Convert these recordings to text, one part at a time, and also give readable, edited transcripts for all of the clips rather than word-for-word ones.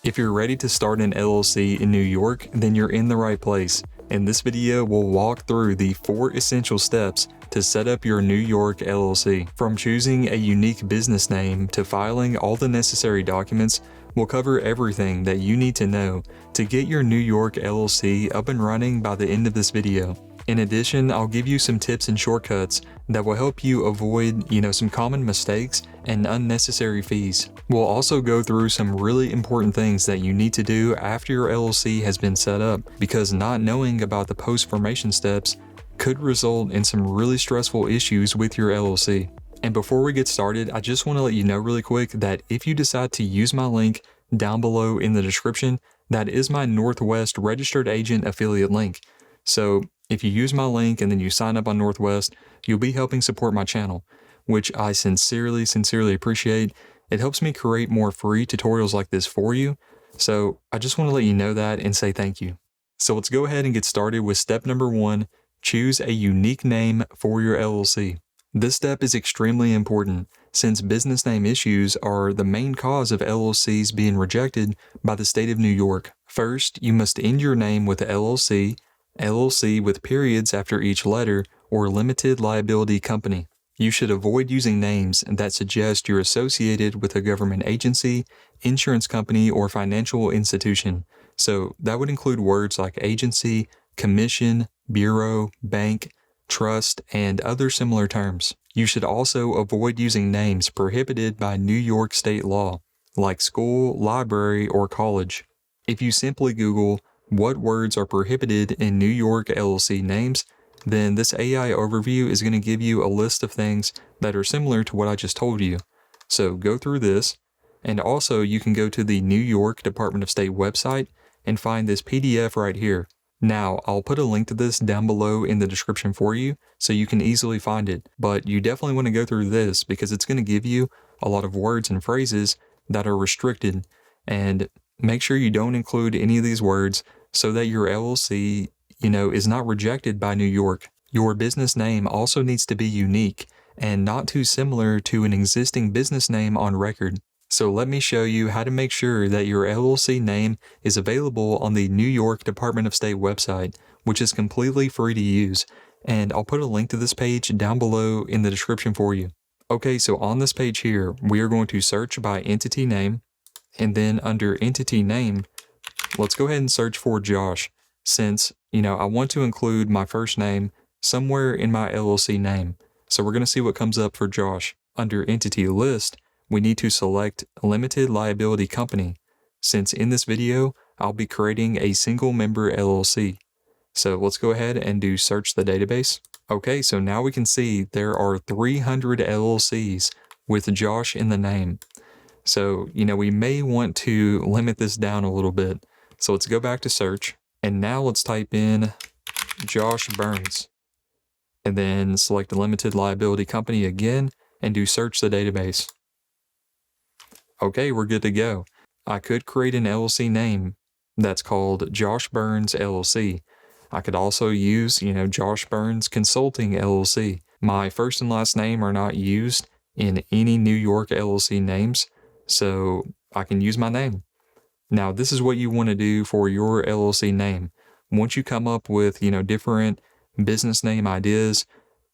If you're ready to start an LLC in New York, then you're in the right place. In this video, we'll walk through the 4 essential steps to set up your New York LLC. From choosing a unique business name to filing all the necessary documents, we'll cover everything that you need to know to get your New York LLC up and running by the end of this video. In addition, I'll give you some tips and shortcuts that will help you avoid, some common mistakes and unnecessary fees. We'll also go through some really important things that you need to do after your LLC has been set up, because not knowing about the post-formation steps could result in some really stressful issues with your LLC. And before we get started, I just want to let you know really quick that if you decide to use my link down below in the description, that is my Northwest registered agent affiliate link. So if you use my link and then you sign up on Northwest, you'll be helping support my channel, which I sincerely appreciate. It helps me create more free tutorials like this for you. So I just want to let you know that and say thank you. So let's go ahead and get started with step number 1, choose a unique name for your LLC. This step is extremely important since business name issues are the main cause of LLCs being rejected by the state of New York. First, you must end your name with LLC, LLC with periods after each letter, or limited liability company. You should avoid using names that suggest you're associated with a government agency, insurance company, or financial institution. So that would include words like agency, commission, bureau, bank, trust, and other similar terms. You should also avoid using names prohibited by New York state law, like school, library, or college. If you simply Google what words are prohibited in New York LLC names, then this AI overview is going to give you a list of things that are similar to what I just told you. So go through this, and also you can go to the New York Department of State website and find this PDF right here. Now, I'll put a link to this down below in the description for you so you can easily find it, but you definitely want to go through this because it's going to give you a lot of words and phrases that are restricted, and make sure you don't include any of these words so that your LLC, is not rejected by New York. Your business name also needs to be unique and not too similar to an existing business name on record. So let me show you how to make sure that your LLC name is available on the New York Department of State website, which is completely free to use. And I'll put a link to this page down below in the description for you. Okay, so on this page here, we are going to search by entity name, and then under entity name, let's go ahead and search for Josh, since, I want to include my first name somewhere in my LLC name. So we're going to see what comes up for Josh. Under entity list, we need to select limited liability company, since in this video, I'll be creating a single member LLC. So let's go ahead and do search the database. Okay, so now we can see there are 300 LLCs with Josh in the name. So, we may want to limit this down a little bit. So let's go back to search, and now let's type in Josh Burns, and then select the limited liability company again and do search the database. Okay, we're good to go. I could create an LLC name that's called Josh Burns LLC. I could also use, Josh Burns Consulting LLC. My first and last name are not used in any New York LLC names, so I can use my name. Now, this is what you want to do for your LLC name. Once you come up with, different business name ideas,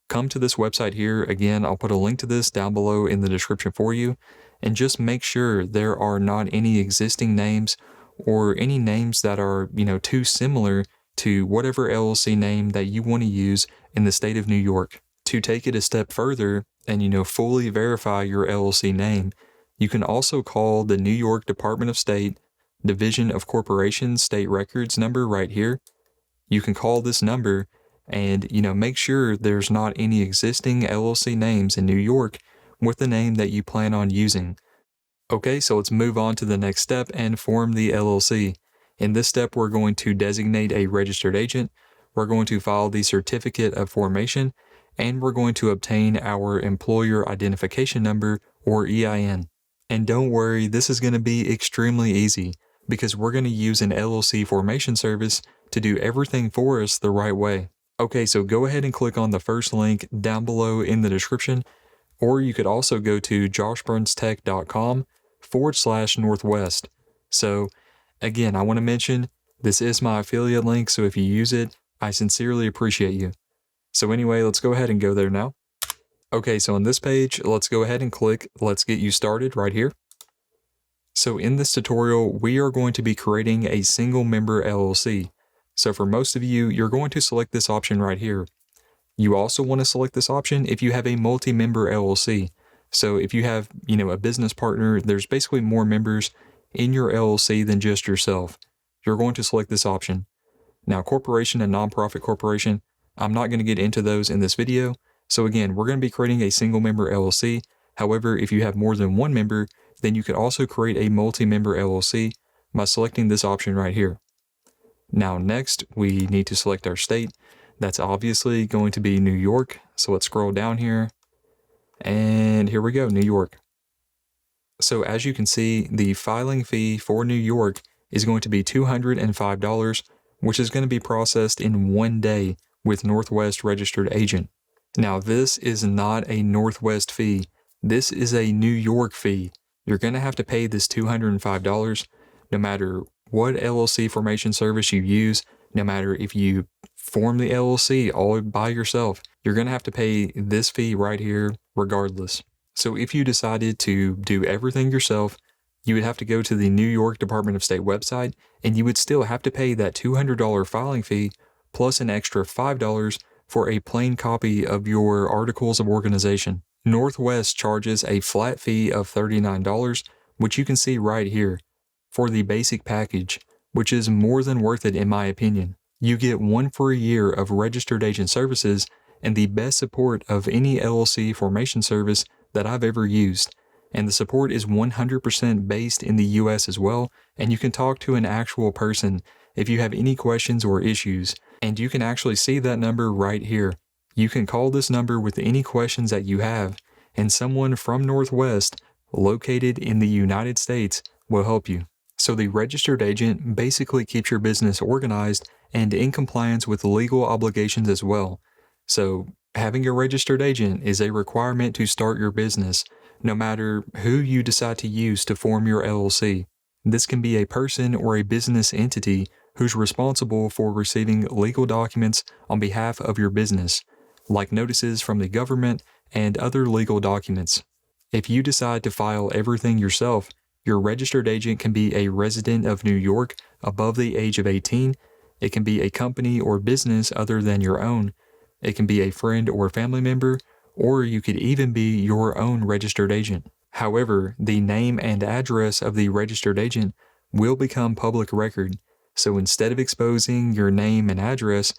come to this website here. Again, I'll put a link to this down below in the description for you, and just make sure there are not any existing names or any names that are, too similar to whatever LLC name that you want to use in the state of New York. To take it a step further and, fully verify your LLC name, you can also call the New York Department of State Division of Corporations State Records number right here. You can call this number and, make sure there's not any existing LLC names in New York with the name that you plan on using. Okay, so let's move on to the next step and form the LLC. In this step, we're going to designate a registered agent, we're going to file the certificate of formation, and we're going to obtain our employer identification number, or EIN. And don't worry, this is going to be extremely easy, because we're going to use an LLC formation service to do everything for us the right way. Okay, so go ahead and click on the first link down below in the description, or you could also go to joshburnstech.com/Northwest. So again, I want to mention this is my affiliate link, so if you use it, I sincerely appreciate you. So anyway, let's go ahead and go there now. Okay, so on this page, let's go ahead and click Let's Get You Started right here. So in this tutorial, we are going to be creating a single member LLC. So for most of you, you're going to select this option right here. You also want to select this option if you have a multi-member LLC. So if you have, a business partner, there's basically more members in your LLC than just yourself. You're going to select this option. Now, corporation and nonprofit corporation, I'm not going to get into those in this video. So again, we're going to be creating a single member LLC. However, if you have more than one member, then you could also create a multi-member LLC by selecting this option right here. Now, next, we need to select our state. That's obviously going to be New York. So let's scroll down here. And here we go, New York. So as you can see, the filing fee for New York is going to be $205, which is going to be processed in 1 day with Northwest Registered Agent. Now, this is not a Northwest fee. This is a New York fee. You're going to have to pay this $205 no matter what LLC formation service you use, no matter if you form the LLC all by yourself. You're going to have to pay this fee right here regardless. So if you decided to do everything yourself, you would have to go to the New York Department of State website, and you would still have to pay that $200 filing fee plus an extra $5 for a plain copy of your Articles of Organization. Northwest charges a flat fee of $39, which you can see right here, for the basic package, which is more than worth it in my opinion. You get 1 free year of registered agent services and the best support of any LLC formation service that I've ever used. And the support is 100% based in the US as well, and you can talk to an actual person if you have any questions or issues. And you can actually see that number right here. You can call this number with any questions that you have, and someone from Northwest, located in the United States, will help you. So the registered agent basically keeps your business organized and in compliance with legal obligations as well. So having a registered agent is a requirement to start your business, no matter who you decide to use to form your LLC. This can be a person or a business entity who's responsible for receiving legal documents on behalf of your business, like notices from the government and other legal documents. If you decide to file everything yourself, your registered agent can be a resident of New York above the age of 18. It can be a company or business other than your own. It can be a friend or family member, or you could even be your own registered agent. However, the name and address of the registered agent will become public record. So instead of exposing your name and address,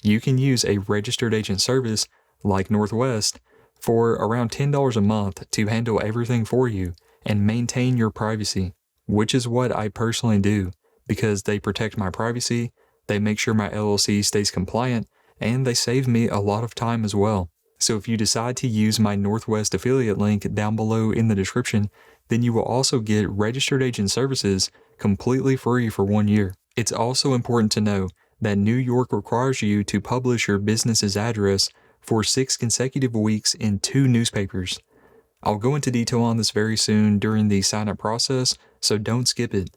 you can use a registered agent service like Northwest for around $10 a month to handle everything for you and maintain your privacy, which is what I personally do because they protect my privacy, they make sure my LLC stays compliant, and they save me a lot of time as well. So if you decide to use my Northwest affiliate link down below in the description, then you will also get registered agent services completely free for 1 year. It's also important to know that New York requires you to publish your business's address for 6 consecutive weeks in 2 newspapers. I'll go into detail on this very soon during the sign-up process, so don't skip it.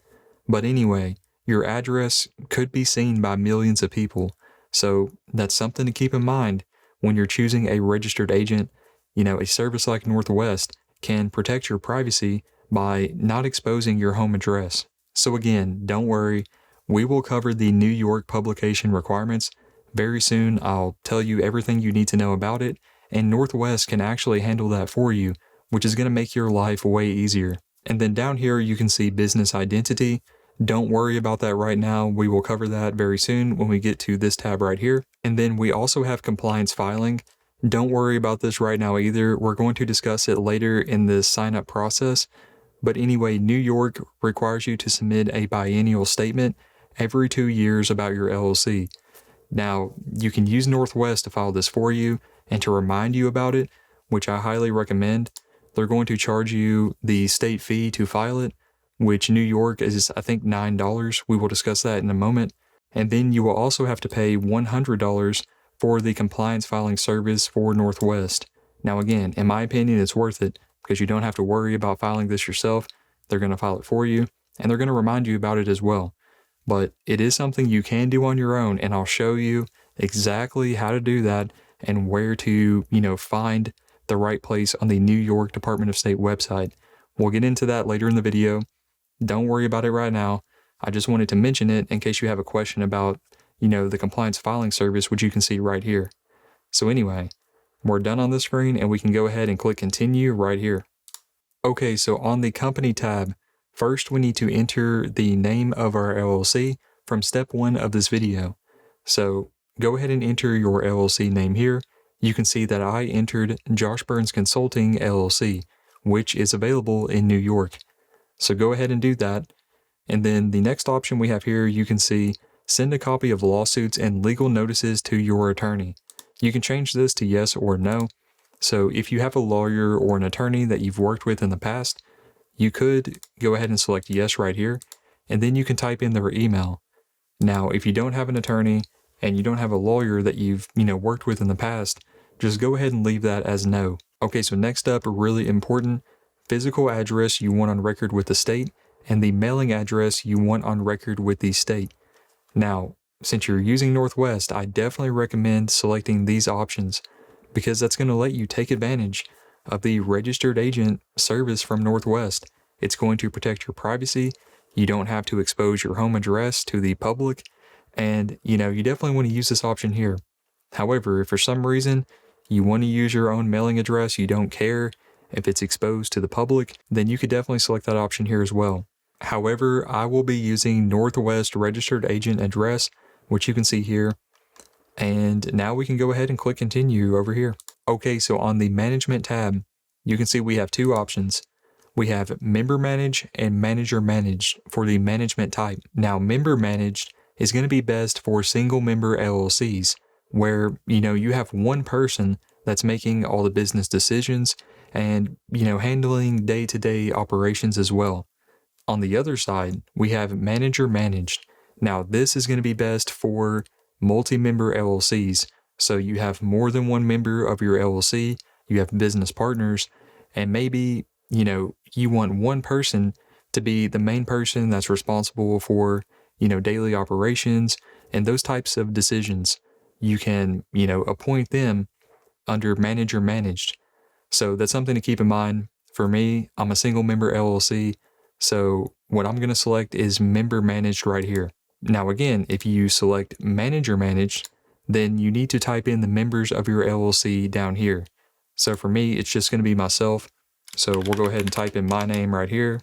But anyway, your address could be seen by millions of people, so that's something to keep in mind when you're choosing a registered agent. A service like Northwest can protect your privacy by not exposing your home address. So again, don't worry, we will cover the New York publication requirements. Very soon, I'll tell you everything you need to know about it, and Northwest can actually handle that for you, which is going to make your life way easier. And then down here, you can see business identity. Don't worry about that right now. We will cover that very soon when we get to this tab right here. And then we also have compliance filing. Don't worry about this right now either. We're going to discuss it later in this sign-up process. But anyway, New York requires you to submit a biennial statement every 2 years about your LLC. Now, you can use Northwest to file this for you and to remind you about it, which I highly recommend. They're going to charge you the state fee to file it, which New York is, I think, $9. We will discuss that in a moment. And then you will also have to pay $100 for the compliance filing service for Northwest. Now again, in my opinion, it's worth it because you don't have to worry about filing this yourself. They're going to file it for you, and they're going to remind you about it as well. But it is something you can do on your own, and I'll show you exactly how to do that and where to, find the right place on the New York Department of State website. We'll get into that later in the video. Don't worry about it right now. I just wanted to mention it in case you have a question about, the compliance filing service, which you can see right here. So anyway, we're done on the screen and we can go ahead and click continue right here. Okay, so on the company tab, first we need to enter the name of our LLC from step 1 of this video. So go ahead and enter your LLC name here. You can see that I entered Josh Burns Consulting LLC, which is available in New York. So go ahead and do that. And then the next option we have here, you can see send a copy of lawsuits and legal notices to your attorney. You can change this to yes or no. So if you have a lawyer or an attorney that you've worked with in the past, you could go ahead and select yes right here, and then you can type in their email. Now, if you don't have an attorney and you don't have a lawyer that you've, worked with in the past, just go ahead and leave that as no. Okay, so next up, really important, physical address you want on record with the state and the mailing address you want on record with the state. Now, since you're using Northwest, I definitely recommend selecting these options because that's going to let you take advantage of the registered agent service from Northwest. It's going to protect your privacy. You don't have to expose your home address to the public. And, you definitely want to use this option here. However, if for some reason you want to use your own mailing address, you don't care if it's exposed to the public, then you could definitely select that option here as well. However, I will be using Northwest registered agent address, which you can see here. And now we can go ahead and click continue over here. Okay, so on the management tab, you can see we have 2 options. We have member managed and manager managed for the management type. Now, member managed is going to be best for single member LLCs where, you have one person that's making all the business decisions and, handling day-to-day operations as well. On the other side, we have manager managed. Now, this is going to be best for multi-member LLCs. So you have more than one member of your LLC, you have business partners, and maybe, you want one person to be the main person that's responsible for, daily operations and those types of decisions. You can, appoint them under manager managed. So that's something to keep in mind. For me, I'm a single member LLC. So what I'm going to select is member managed right here. Now, again, if you select manager managed, then you need to type in the members of your LLC down here. So for me, it's just going to be myself. So we'll go ahead and type in my name right here.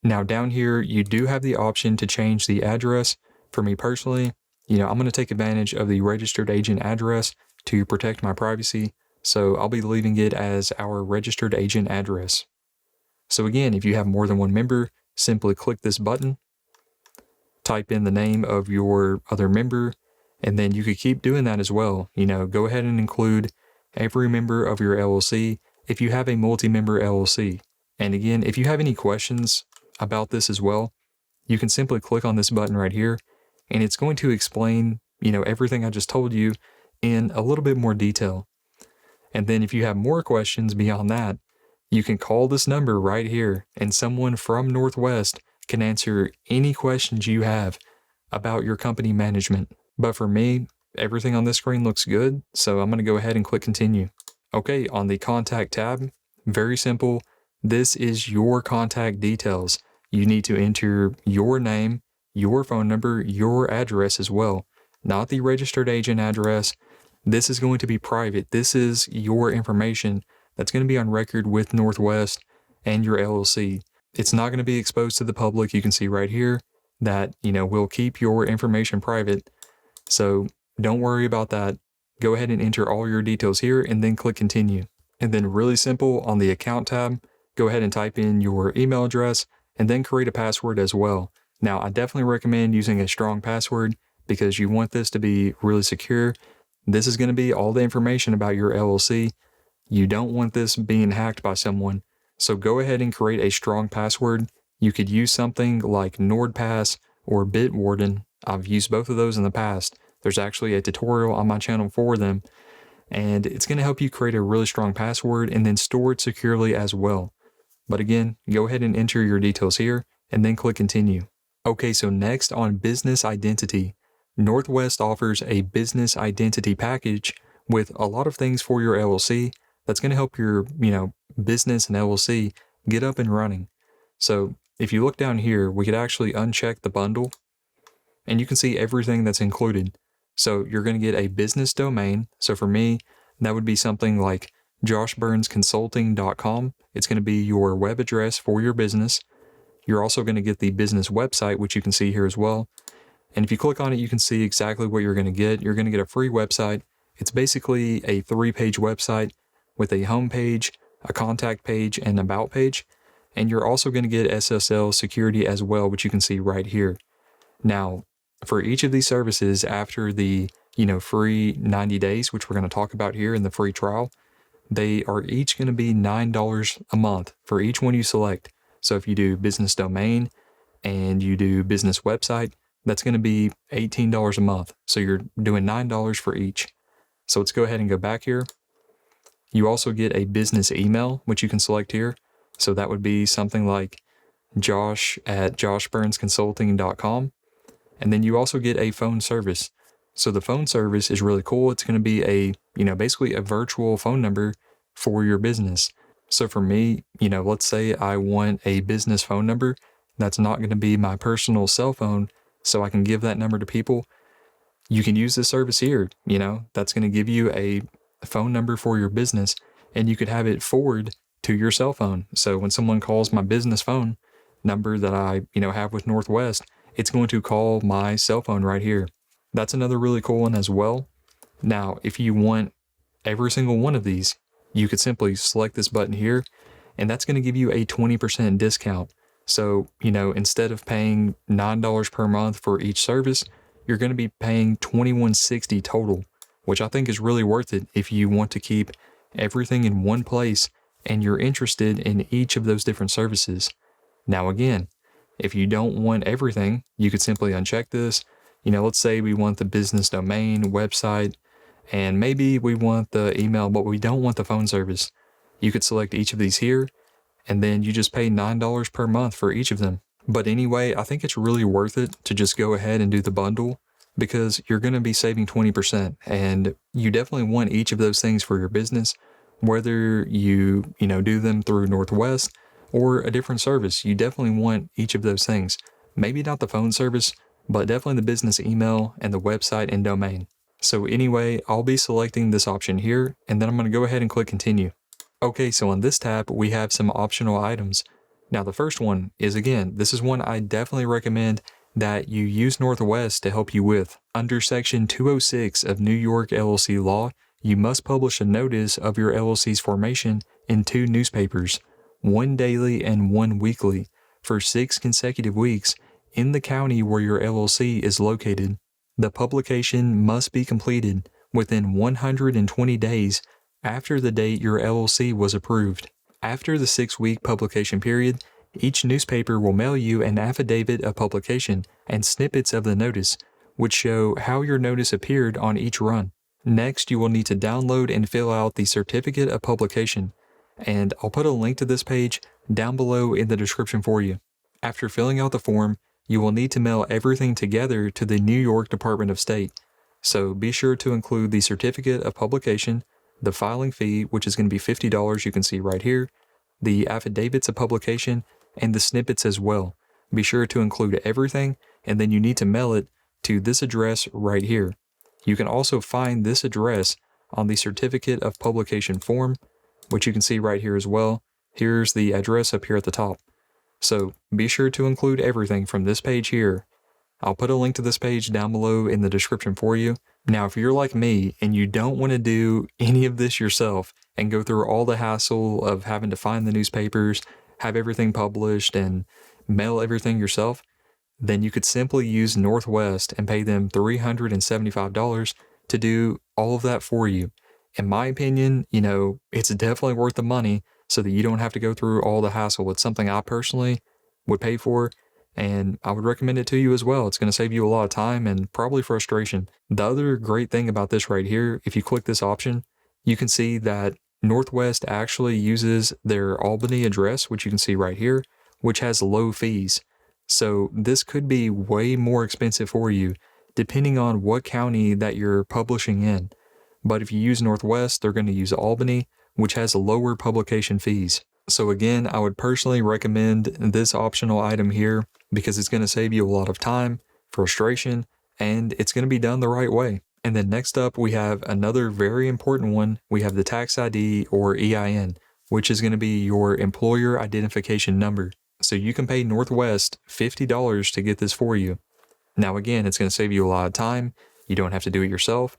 Now down here, you do have the option to change the address. For me personally, I'm going to take advantage of the registered agent address to protect my privacy. So I'll be leaving it as our registered agent address. So again, if you have more than one member, simply click this button, type in the name of your other member, and then you could keep doing that as well. Go ahead and include every member of your LLC if you have a multi-member LLC. And again, if you have any questions about this as well, you can simply click on this button right here, and it's going to explain, everything I just told you in a little bit more detail. And then if you have more questions beyond that, you can call this number right here, and someone from Northwest can answer any questions you have about your company management. But for me, everything on this screen looks good, so I'm going to go ahead and click continue. Okay, on the contact tab, very simple. This is your contact details. You need to enter your name, your phone number, your address as well, not the registered agent address. This is going to be private. This is your information that's going to be on record with Northwest and your LLC. It's not going to be exposed to the public. You can see right here that, we'll keep your information private. So don't worry about that. Go ahead and enter all your details here and then click continue. And then really simple on the account tab, go ahead and type in your email address and then create a password as well. Now, I definitely recommend using a strong password because you want this to be really secure. This is going to be all the information about your LLC. You don't want this being hacked by someone. So go ahead and create a strong password. You could use something like NordPass or Bitwarden. I've used both of those in the past. There's actually a tutorial on my channel for them, and it's going to help you create a really strong password and then store it securely as well. But again, go ahead and enter your details here and then click continue. Okay, so next on business identity, Northwest offers a business identity package with a lot of things for your LLC that's going to help your, business and LLC get up and running. So if you look down here, we could actually uncheck the bundle and you can see everything that's included. So you're going to get a business domain. So for me, that would be something like joshburnsconsulting.com. It's going to be your web address for your business. You're also going to get the business website, which you can see here as well. And if you click on it, you can see exactly what you're going to get. You're going to get a free website. It's basically a 3-page website with a home page, a contact page, and about page. And you're also going to get SSL security as well, which you can see right here. Now, for each of these services after the, free 90 days, which we're going to talk about here in the free trial, they are each going to be $9 a month for each one you select. So if you do business domain and you do business website, that's going to be $18 a month. So you're doing $9 for each. So let's go ahead and go back here. You also get a business email, which you can select here. So that would be something like josh@joshburnsconsulting.com. And then you also get a phone service. So the phone service is really cool. It's going to be basically a virtual phone number for your business. So for me, let's say I want a business phone number that's not going to be my personal cell phone, so I can give that number to people. You can use this service here, that's going to give you a phone number for your business, and you could have it forward to your cell phone. So when someone calls my business phone number that I, have with Northwest, it's going to call my cell phone right here. That's another really cool one as well. Now, if you want every single one of these, you could simply select this button here, and that's going to give you a 20% discount. So, instead of paying $9 per month for each service, you're going to be paying $21.60 total, which I think is really worth it if you want to keep everything in one place and you're interested in each of those different services. Now, again, if you don't want everything, you could simply uncheck this. Let's say we want the business domain, website, and maybe we want the email, but we don't want the phone service. You could select each of these here, and then you just pay $9 per month for each of them. But anyway, I think it's really worth it to just go ahead and do the bundle because you're going to be saving 20%, and you definitely want each of those things for your business, whether you, do them through Northwest or a different service. You definitely want each of those things. Maybe not the phone service, but definitely the business email and the website and domain. So anyway, I'll be selecting this option here, and then I'm going to go ahead and click continue. Okay, so on this tab, we have some optional items. Now the first one is, again, this is one I definitely recommend that you use Northwest to help you with. Under Section 206 of New York LLC law, you must publish a notice of your LLC's formation in 2 newspapers, one daily and one weekly, for 6 consecutive weeks in the county where your LLC is located. The publication must be completed within 120 days after the date your LLC was approved. After the 6-week publication period, each newspaper will mail you an affidavit of publication and snippets of the notice, which show how your notice appeared on each run. Next, you will need to download and fill out the certificate of publication, and I'll put a link to this page down below in the description for you. After filling out the form, you will need to mail everything together to the New York Department of State. So be sure to include the certificate of publication, the filing fee, which is going to be $50, you can see right here, the affidavits of publication, and the snippets as well. Be sure to include everything, and then you need to mail it to this address right here. You can also find this address on the certificate of publication form, which you can see right here as well. Here's the address up here at the top. So be sure to include everything from this page here. I'll put a link to this page down below in the description for you. Now, if you're like me and you don't want to do any of this yourself and go through all the hassle of having to find the newspapers, have everything published, and mail everything yourself, then you could simply use Northwest and pay them $375 to do all of that for you. In my opinion, it's definitely worth the money so that you don't have to go through all the hassle. It's something I personally would pay for, and I would recommend it to you as well. It's going to save you a lot of time and probably frustration. The other great thing about this right here, if you click this option, you can see that Northwest actually uses their Albany address, which you can see right here, which has low fees. So this could be way more expensive for you depending on what county that you're publishing in. But if you use Northwest, they're going to use Albany, which has lower publication fees. So again, I would personally recommend this optional item here because it's going to save you a lot of time, frustration, and it's going to be done the right way. And then next up, we have another very important one. We have the tax ID or EIN, which is going to be your employer identification number. So you can pay Northwest $50 to get this for you. Now again, it's going to save you a lot of time. You don't have to do it yourself.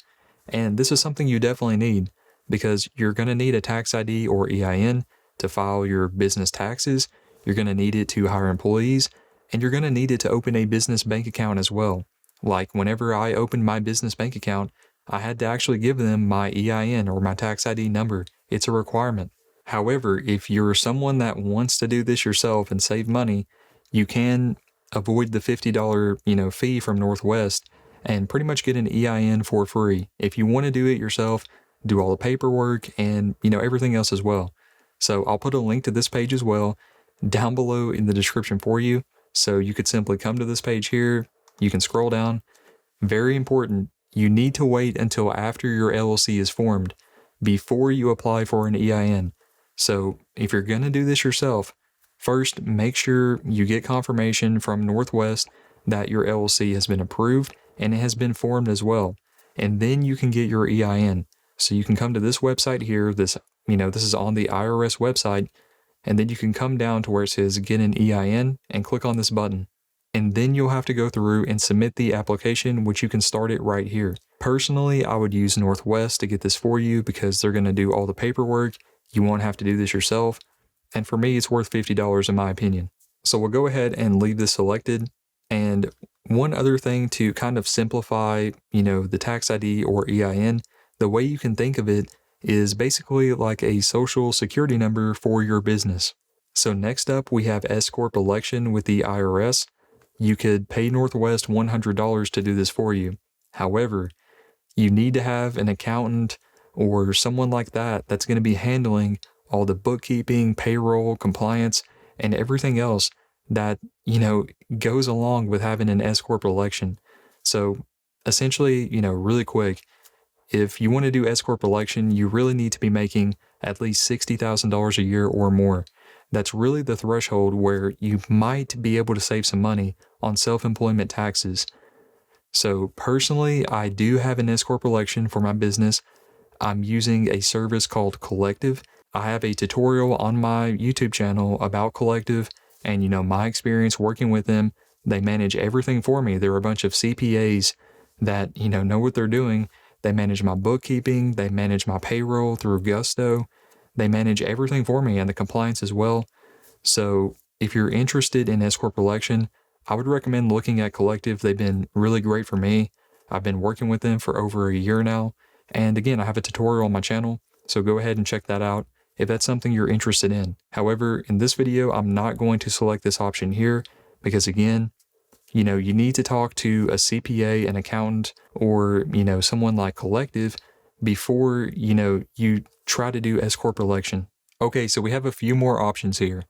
And this is something you definitely need because you're going to need a tax ID or EIN to file your business taxes. You're going to need it to hire employees, and you're going to need it to open a business bank account as well. Like whenever I opened my business bank account, I had to actually give them my EIN or my tax ID number. It's a requirement. However, if you're someone that wants to do this yourself and save money, you can avoid the $50, fee from Northwest and pretty much get an EIN for free. If you want to do it yourself, do all the paperwork and, everything else as well. So I'll put a link to this page as well down below in the description for you. So you could simply come to this page here. You can scroll down. Very important. You need to wait until after your LLC is formed before you apply for an EIN. So if you're going to do this yourself, first make sure you get confirmation from Northwest that your LLC has been approved and it has been formed as well. And then you can get your EIN. So you can come to this website here. This is on the IRS website. And then you can come down to where it says get an EIN and click on this button. And then you'll have to go through and submit the application, which you can start it right here. Personally, I would use Northwest to get this for you because they're going to do all the paperwork. You won't have to do this yourself. And for me, it's worth $50 in my opinion. So we'll go ahead and leave this selected. And one other thing to kind of simplify, the tax ID or EIN, the way you can think of it is basically like a social security number for your business. So next up, we have S Corp election with the IRS. You could pay Northwest $100 to do this for you. However, you need to have an accountant or someone like that that's going to be handling all the bookkeeping, payroll, compliance, and everything else that, goes along with having an S Corp election. So essentially, really quick, if you want to do S Corp election, you really need to be making at least $60,000 a year or more. That's really the threshold where you might be able to save some money on self-employment taxes. So personally, I do have an S Corp election for my business. I'm using a service called Collective. I have a tutorial on my YouTube channel about Collective and, my experience working with them. They manage everything for me. They're a bunch of CPAs that, know what they're doing. They manage my bookkeeping. They manage my payroll through Gusto. They manage everything for me and the compliance as well. So if you're interested in S Corp election, I would recommend looking at Collective. They've been really great for me. I've been working with them for over a year now. And again, I have a tutorial on my channel, so go ahead and check that out if that's something you're interested in. However, in this video, I'm not going to select this option here because again, you need to talk to a CPA, an accountant, or, someone like Collective before, you try to do S Corp election. Okay, so we have a few more options here.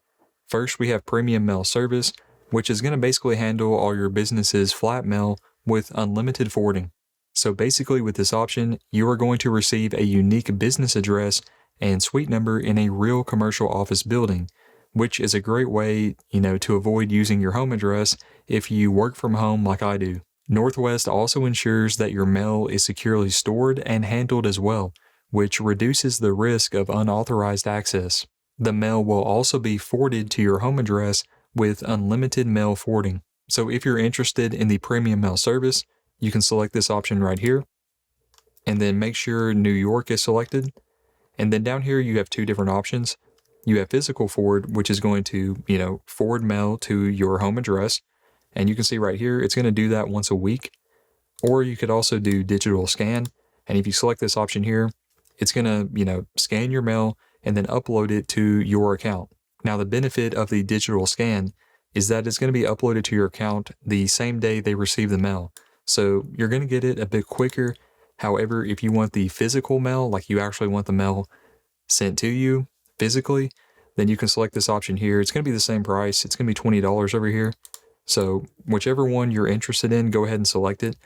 First, we have Premium Mail Service, which is going to basically handle all your business's flat mail with unlimited forwarding. So basically with this option, you are going to receive a unique business address and suite number in a real commercial office building, which is a great way, to avoid using your home address if you work from home like I do. Northwest also ensures that your mail is securely stored and handled as well, which reduces the risk of unauthorized access. The mail will also be forwarded to your home address with unlimited mail forwarding. So if you're interested in the Premium Mail Service, you can select this option right here, and then make sure New York is selected. And then down here, you have two different options. You have physical forward, which is going to, forward mail to your home address. And you can see right here, it's going to do that once a week. Or you could also do digital scan. And if you select this option here, it's going to, scan your mail and then upload it to your account. Now, the benefit of the digital scan is that it's going to be uploaded to your account the same day they receive the mail. So you're going to get it a bit quicker. However, if you want the physical mail, like you actually want the mail sent to you physically, then you can select this option here. It's going to be the same price. It's going to be $20 over here. So whichever one you're interested in, go ahead and select it.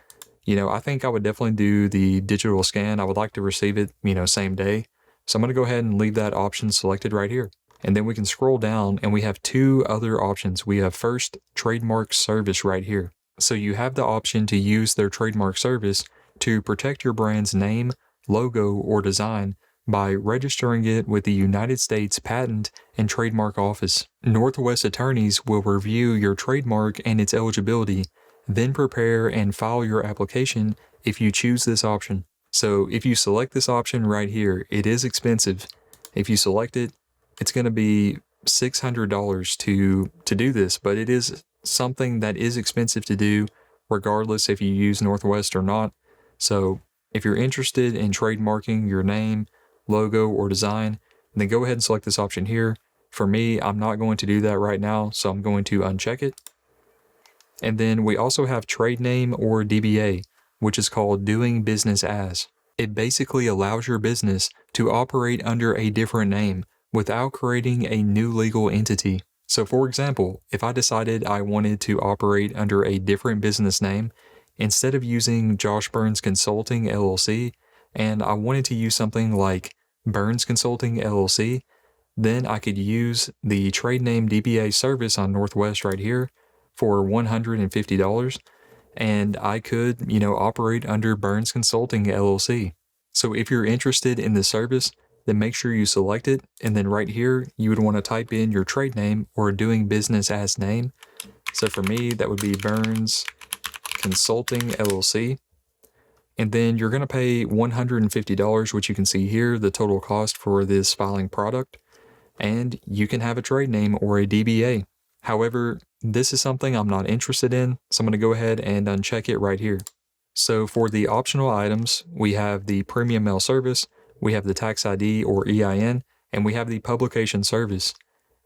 I think I would definitely do the digital scan. I would like to receive it, same day. So I'm going to go ahead and leave that option selected right here. And then we can scroll down and we have two other options. We have first trademark service right here. So you have the option to use their trademark service to protect your brand's name, logo, or design by registering it with the United States Patent and Trademark Office. Northwest attorneys will review your trademark and its eligibility, then prepare and file your application if you choose this option. So if you select this option right here, it is expensive. If you select it, it's going to be $600 to do this, but it is something that is expensive to do regardless if you use Northwest or not. So if you're interested in trademarking your name, logo, or design, then go ahead and select this option here. For me, I'm not going to do that right now, so I'm going to uncheck it. And then we also have trade name or DBA, which is called doing business as. It basically allows your business to operate under a different name without creating a new legal entity. So for example, if I decided I wanted to operate under a different business name, instead of using Josh Burns Consulting LLC, and I wanted to use something like Burns Consulting LLC, then I could use the trade name DBA service on Northwest right here for $150, and I could, operate under Burns Consulting LLC. So if you're interested in the service, then make sure you select it, and then right here, you would want to type in your trade name or doing business as name. So for me, that would be Burns Consulting LLC. And then you're going to pay $150, which you can see here, the total cost for this filing product. And you can have a trade name or a DBA. However, this is something I'm not interested in, so I'm going to go ahead and uncheck it right here. So for the optional items, we have the premium mail service, we have the tax ID or EIN, and we have the publication service.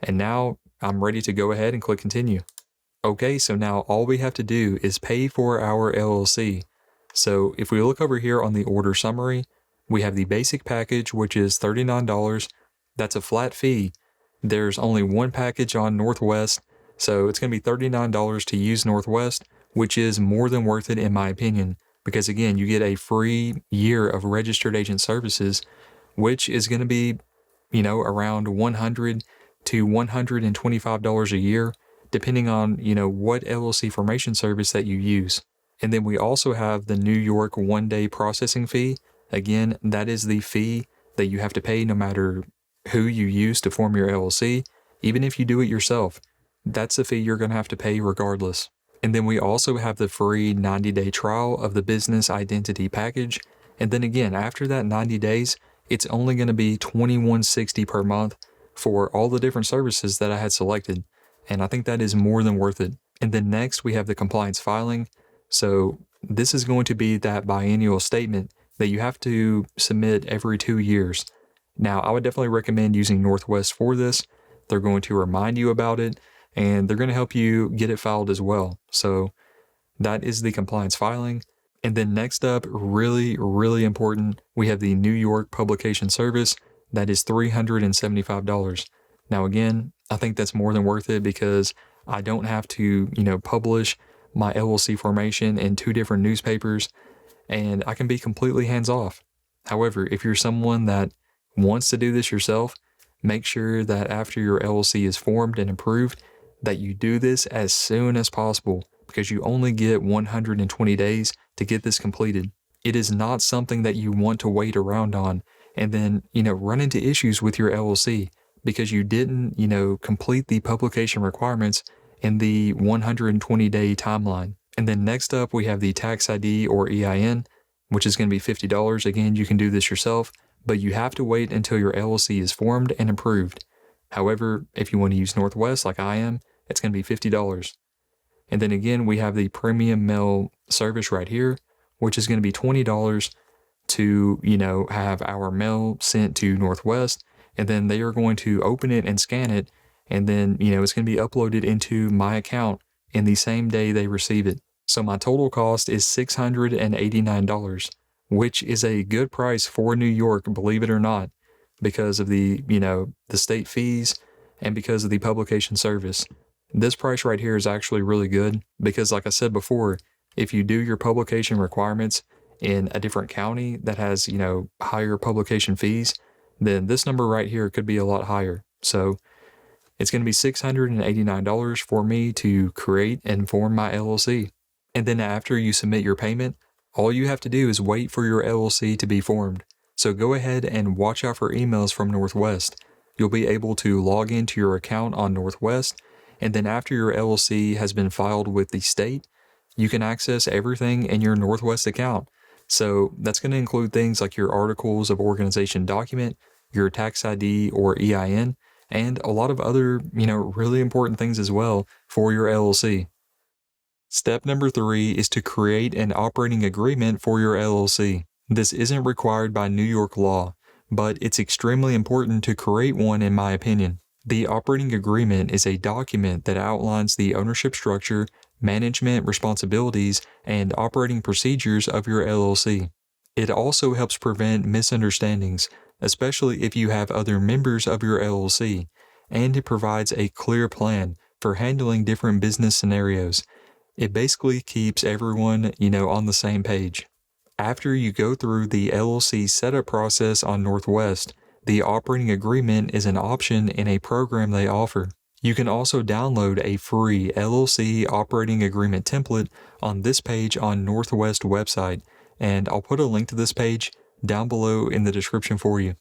And now I'm ready to go ahead and click continue. Okay, so now all we have to do is pay for our LLC. So if we look over here on the order summary, we have the basic package, which is $39. That's a flat fee. There's only one package on Northwest, so it's going to be $39 to use Northwest, which is more than worth it in my opinion, because again, you get a free year of registered agent services, which is going to be, around $100 to $125 a year, depending on, what LLC formation service that you use. And then we also have the New York one-day processing fee. Again, that is the fee that you have to pay no matter who you use to form your LLC. Even if you do it yourself, that's the fee you're going to have to pay regardless. And then we also have the free 90-day trial of the business identity package. And then again, after that 90 days, it's only going to be $21.60 per month for all the different services that I had selected. And I think that is more than worth it. And then next we have the compliance filing. So this is going to be that biennial statement that you have to submit every 2 years. Now, I would definitely recommend using Northwest for this. They're going to remind you about it, and they're going to help you get it filed as well. So that is the compliance filing. And then next up, really, really important, we have the New York publication service. That is $375. Now, again, I think that's more than worth it because I don't have to, publish my LLC formation in 2 different newspapers, and I can be completely hands-off. However, if you're someone that wants to do this yourself, make sure that after your LLC is formed and approved, that you do this as soon as possible because you only get 120 days to get this completed. It is not something that you want to wait around on and then, run into issues with your LLC because you didn't, complete the publication requirements in the 120-day timeline. And then next up, we have the tax ID or EIN, which is going to be $50. Again, you can do this yourself, but you have to wait until your LLC is formed and approved. However, if you want to use Northwest like I am, it's going to be $50. And then again, we have the premium mail service right here, which is going to be $20 to, have our mail sent to Northwest, and then they are going to open it and scan it, and then, it's going to be uploaded into my account in the same day they receive it. So my total cost is $689, which is a good price for New York, believe it or not, because of the, the state fees and because of the publication service. This price right here is actually really good because, like I said before, if you do your publication requirements in a different county that has, higher publication fees, then this number right here could be a lot higher. So it's going to be $689 for me to create and form my LLC. And then after you submit your payment, all you have to do is wait for your LLC to be formed. So go ahead and watch out for emails from Northwest. You'll be able to log into your account on Northwest, and then after your LLC has been filed with the state, you can access everything in your Northwest account. So that's going to include things like your articles of organization document, your tax ID or EIN, and a lot of other, really important things as well for your LLC. Step number 3 is to create an operating agreement for your LLC. This isn't required by New York law, but it's extremely important to create one in my opinion. The operating agreement is a document that outlines the ownership structure, management responsibilities, and operating procedures of your LLC. It also helps prevent misunderstandings, especially if you have other members of your LLC, and it provides a clear plan for handling different business scenarios. It basically keeps everyone, on the same page. After you go through the LLC setup process on Northwest, the operating agreement is an option in a program they offer. You can also download a free LLC operating agreement template on this page on Northwest website, and I'll put a link to this page down below in the description for you.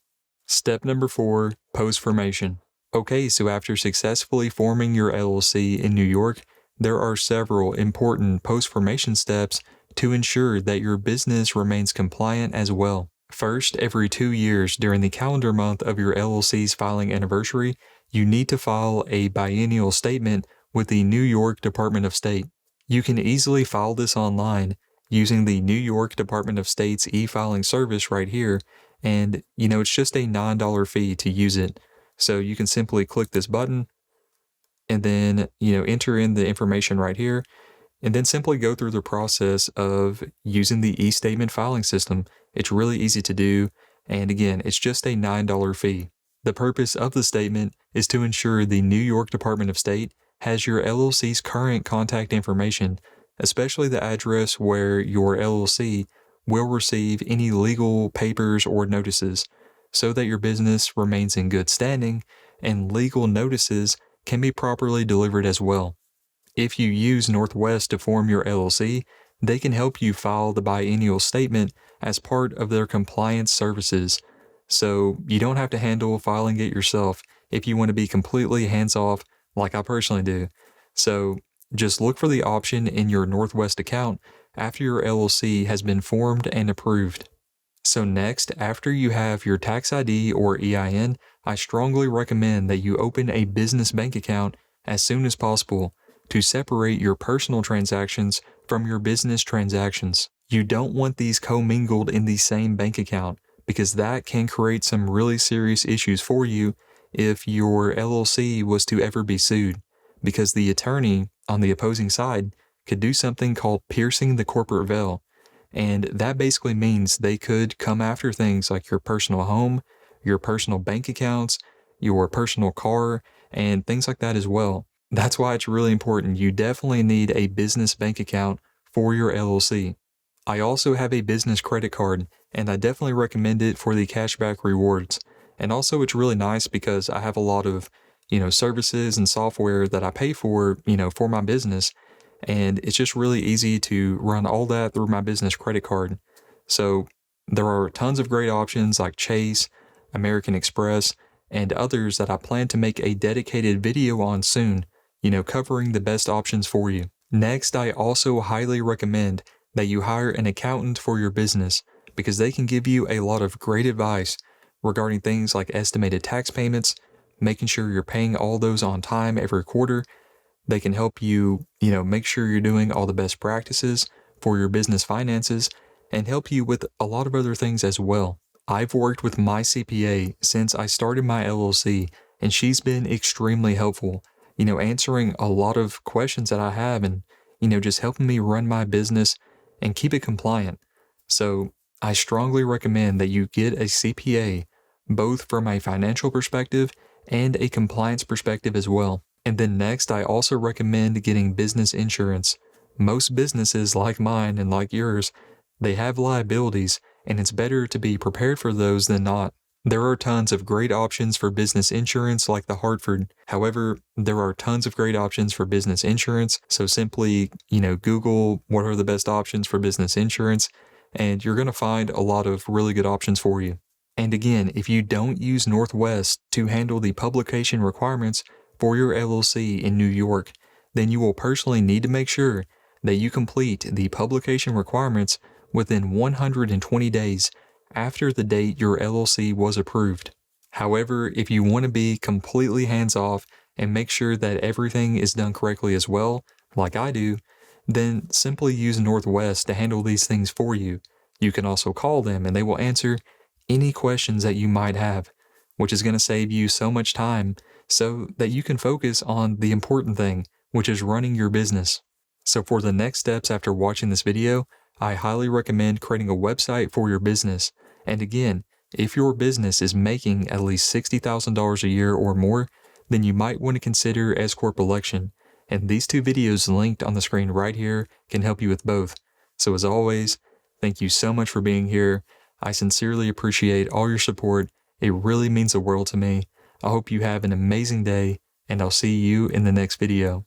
Step number 4, post formation. Okay, so after successfully forming your LLC in New York, there are several important post formation steps to ensure that your business remains compliant as well. First, every 2 years during the calendar month of your LLC's filing anniversary, you need to file a biennial statement with the New York Department of State. You can easily file this online using the New York Department of State's e-filing service right here, and it's just a $9 fee to use it. So you can simply click this button and then enter in the information right here, and then simply go through the process of using the e-statement filing system. It's really easy to do, and again, it's just a $9 fee. The purpose of the statement is to ensure the New York Department of State has your LLC's current contact information, especially the address where your LLC will receive any legal papers or notices, so that your business remains in good standing and legal notices can be properly delivered as well. If you use Northwest to form your LLC, they can help you file the biennial statement as part of their compliance services. So you don't have to handle filing it yourself if you want to be completely hands-off like I personally do. So just look for the option in your Northwest account after your LLC has been formed and approved. So next, after you have your tax ID or EIN, I strongly recommend that you open a business bank account as soon as possible to separate your personal transactions from your business transactions. You don't want these commingled in the same bank account because that can create some really serious issues for you if your LLC was to ever be sued, because the attorney on the opposing side could do something called piercing the corporate veil. And that basically means they could come after things like your personal home, your personal bank accounts, your personal car, and things like that as well. That's why it's really important. You definitely need a business bank account for your LLC. I also have a business credit card, and I definitely recommend it for the cashback rewards. And also it's really nice because I have a lot of, services and software that I pay for, for my business. And it's just really easy to run all that through my business credit card. So there are tons of great options like Chase, American Express, and others that I plan to make a dedicated video on soon, covering the best options for you. Next, I also highly recommend that you hire an accountant for your business because they can give you a lot of great advice regarding things like estimated tax payments, making sure you're paying all those on time every quarter. They can help you, make sure you're doing all the best practices for your business finances and help you with a lot of other things as well. I've worked with my CPA since I started my LLC, and she's been extremely helpful, answering a lot of questions that I have and, just helping me run my business and keep it compliant. So I strongly recommend that you get a CPA, both from a financial perspective and a compliance perspective as well. And then next, I also recommend getting business insurance. Most businesses like mine and like yours, they have liabilities, and it's better to be prepared for those than not. There are tons of great options for business insurance like the Hartford. However, there are tons of great options for business insurance. So simply, Google what are the best options for business insurance, and you're going to find a lot of really good options for you. And again, if you don't use Northwest to handle the publication requirements for your LLC in New York, then you will personally need to make sure that you complete the publication requirements within 120 days after the date your LLC was approved. However, if you want to be completely hands-off and make sure that everything is done correctly as well, like I do, then simply use Northwest to handle these things for you. You can also call them and they will answer any questions that you might have, which is going to save you so much time so that you can focus on the important thing, which is running your business. So for the next steps after watching this video, I highly recommend creating a website for your business. And again, if your business is making at least $60,000 a year or more, then you might want to consider S-Corp election. And these two videos linked on the screen right here can help you with both. So as always, thank you so much for being here. I sincerely appreciate all your support. It really means the world to me. I hope you have an amazing day, and I'll see you in the next video.